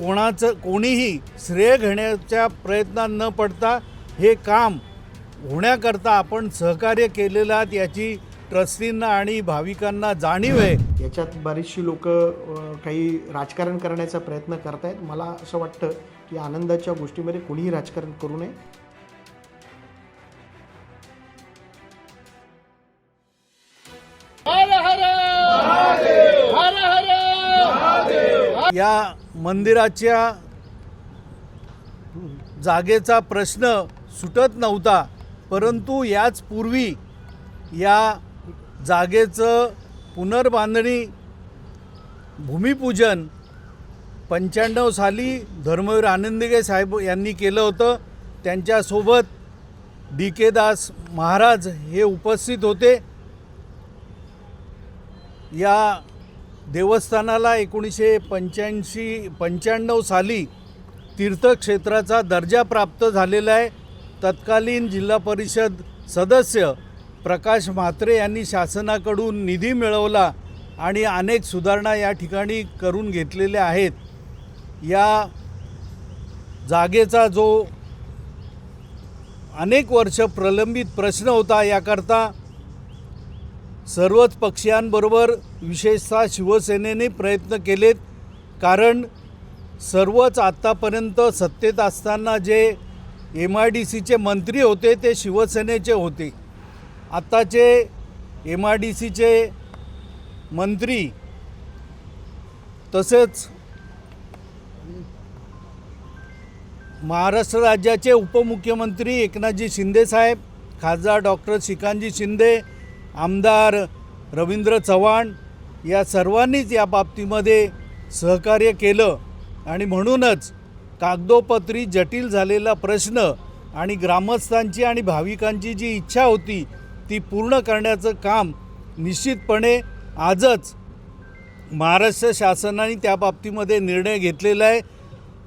कोणीही श्रेय घेण्याच्या प्रयत्नात न पडता हे काम होण्याकरता आपण सहकार्य केलेलं आहे याची ट्रस्टींना आणि भाविकांना जाणीव आहे। याच्यात बरीचशी लोक काही राजकारण करण्याचा प्रयत्न करतायत। मला असं वाटतं की आनंदाच्या गोष्टीमध्ये कोणीही राजकारण करू नये। या मंदिराच्या जागेचा प्रश्न सुटत नव्हता, परंतु याच पूर्वी या जागेचं पुनर्बांधणी भूमिपूजन 95 साली धर्मवीर आनंदगे साहेब यांनी केलं होतं। त्यांच्यासोबत DK दास महाराज हे उपस्थित होते। या देवस्थानाला 1995 साली तीर्थक्षेत्राचा दर्जा प्राप्त झालेला आहे। तत्कालीन जिल्हा परिषद सदस्य प्रकाश म्हात्रे यांनी शासनाकडून निधी मिळवला आणि अनेक सुधारणा या ठिकाणी करून घेतलेल्या आहेत। या जागेचा जो अनेक वर्ष प्रलंबित प्रश्न होता, याकरता सर्वच पक्षीयांबरोबर विशेषतः शिवसेनेने प्रयत्न केलेत। कारण सर्वच आत्तापर्यंत सत्तेत असताना जे MIDCचे मंत्री होते ते शिवसेनेचे होते। आत्ताचे MIDCचे मंत्री तसेच महाराष्ट्र राज्याचे उपमुख्यमंत्री एकनाथजी शिंदे साहेब, खासदार डॉक्टर श्रीकांतजी शिंदे, आमदार रवींद्र चव्हाण या सर्वांनीच या बाबतीमध्ये सहकार्य केलं आणि म्हणूनच कागदोपत्री जटिल झालेला प्रश्न आणि ग्रामस्थांची आणि भाविकांची जी इच्छा होती ती पूर्ण करण्याचं काम निश्चितपणे आजच महाराष्ट्र शासनाने त्या बाबतीमध्ये निर्णय घेतलेला आहे।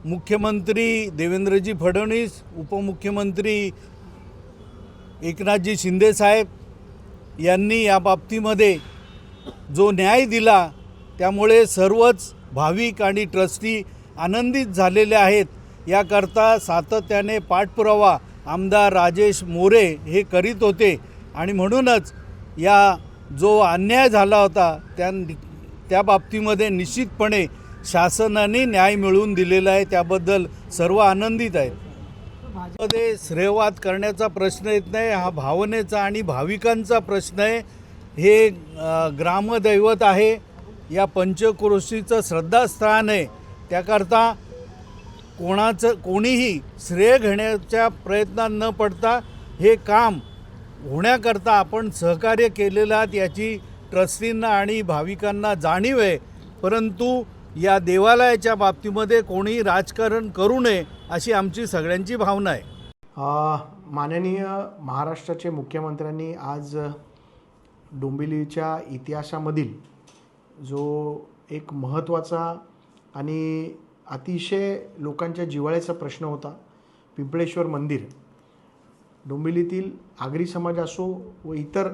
मुख्यमंत्री देवेंद्रजी फडणवीस, उपमुख्यमंत्री एकनाथजी शिंदे साहेब यांनी या बाबतीमध्ये जो न्याय दिला, त्यामुळे सर्वच भाविक आणि ट्रस्टी आनंदित झालेले आहेत। याकरता सातत्याने पाठपुरावा आमदार राजेश मोरे हे करीत होते आणि म्हणूनच या जो अन्याय झाला होता त्या बाबतीमध्ये निश्चितपणे शासनाने न्याय मिळवून दिलेला आहे। त्याबद्दल सर्व आनंदित आहेत। मध्ये श्रेयवाद करण्याचा प्रश्न येत नाही, हा भावनेचा आणि भाविकांचा प्रश्न आहे। हे ग्रामदैवत आहे, या पंचक्रोशीचं श्रद्धास्थान आहे। त्याकरता कोणीही श्रेय घेण्याच्या प्रयत्नात न पडता हे काम होण्याकरता आपण सहकार्य केलेलं आहे याची ट्रस्टींना आणि भाविकांना जाणीव आहे। परंतु या देवालयाच्या बाबतीमध्ये कोणीही राजकारण करू नये अशी आमची सगळ्यांची भावना आहे। माननीय महाराष्ट्राचे मुख्यमंत्र्यांनी आज डोंबिवलीच्या इतिहासामधील जो एक महत्त्वाचा आणि अतिशय लोकांच्या जिव्हाळ्याचा प्रश्न होता, पिंपळेश्वर मंदिर, डोंबिवलीतील आगरी समाज असो व इतर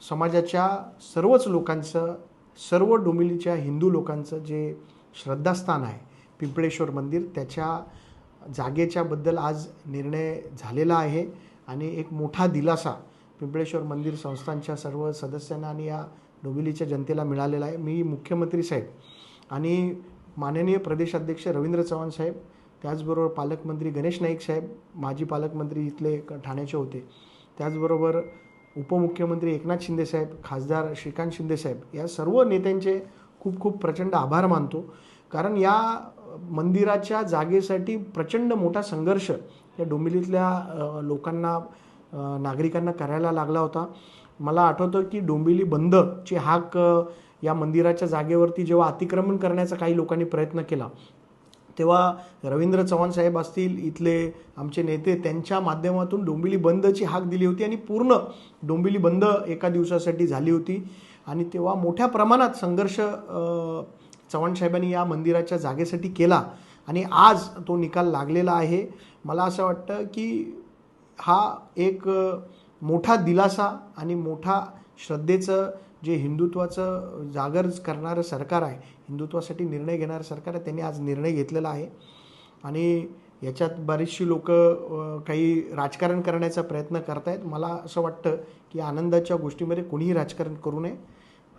समाजाच्या सर्वच लोकांचं, सर्व डोंबिवलीच्या हिंदू लोकांचं जे श्रद्धास्थान आहे पिंपळेश्वर मंदिर, त्याच्या जागेच्याबद्दल आज निर्णय झालेला आहे आणि एक मोठा दिलासा पिंपळेश्वर मंदिर संस्थानच्या सर्व सदस्यांना आणि या डोंबिवलीच्या जनतेला मिळालेला आहे। मी मुख्यमंत्री साहेब आणि माननीय प्रदेशाध्यक्ष रवींद्र चव्हाण साहेब, त्याचबरोबर पालकमंत्री गणेश नाईक साहेब, माजी पालकमंत्री इथले ठाण्याचे होते, त्याचबरोबर उपमुख्यमंत्री एकनाथ शिंदे साहेब, खासदार श्रीकांत शिंदे साहेब, या सर्व नेत्यांचे खूप खूप प्रचंड आभार मानतो। कारण या मंदिराच्या जागेसाठी प्रचंड मोठा संघर्ष या डोंबिवलीतल्या लोकांना, नागरिकांना करायला लागला होता। मला आठवतं की डोंबिवली बंदची हाक या मंदिराच्या जागेवरती जेव्हा अतिक्रमण करण्याचा काही लोकांनी प्रयत्न केला, तेव्हा रवींद्र चव्हाण साहेब असतील, इथले आमचे नेते, त्यांच्या माध्यमातून डोंबिवली बंदची हाक दिली होती आणि पूर्ण डोंबिवली बंद एका दिवसासाठी झाली होती। आणि तेव्हा मोठ्या प्रमाणात संघर्ष चव्हाण साहेबांनी या मंदिराच्या जागेसाठी केला आणि आज तो निकाल लागलेला आहे। मला असं वाटतं की हा एक मोठा दिलासा आणि मोठा श्रद्धेचं जे हिंदुत्वाचं जागर करणारं सरकार आहे, हिंदुत्वासाठी निर्णय घेणारं सरकार आहे. त्यांनी आज निर्णय घेतलेला आहे आणि याच्यात बरीचशी लोक काही राजकारण करण्याचा प्रयत्न करतायत. मला असं वाटतं की आनंदाच्या गोष्टीमध्ये कोणीही राजकारण करू नये.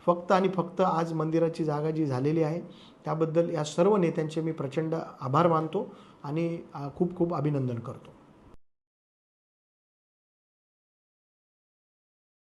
फक्त आणि फक्त आज मंदिराची जागा जी झालेली आहे त्याबद्दल या सर्व नेत्यांचे मी प्रचंड आभार मानतो आणि खूप खूप अभिनंदन करतो.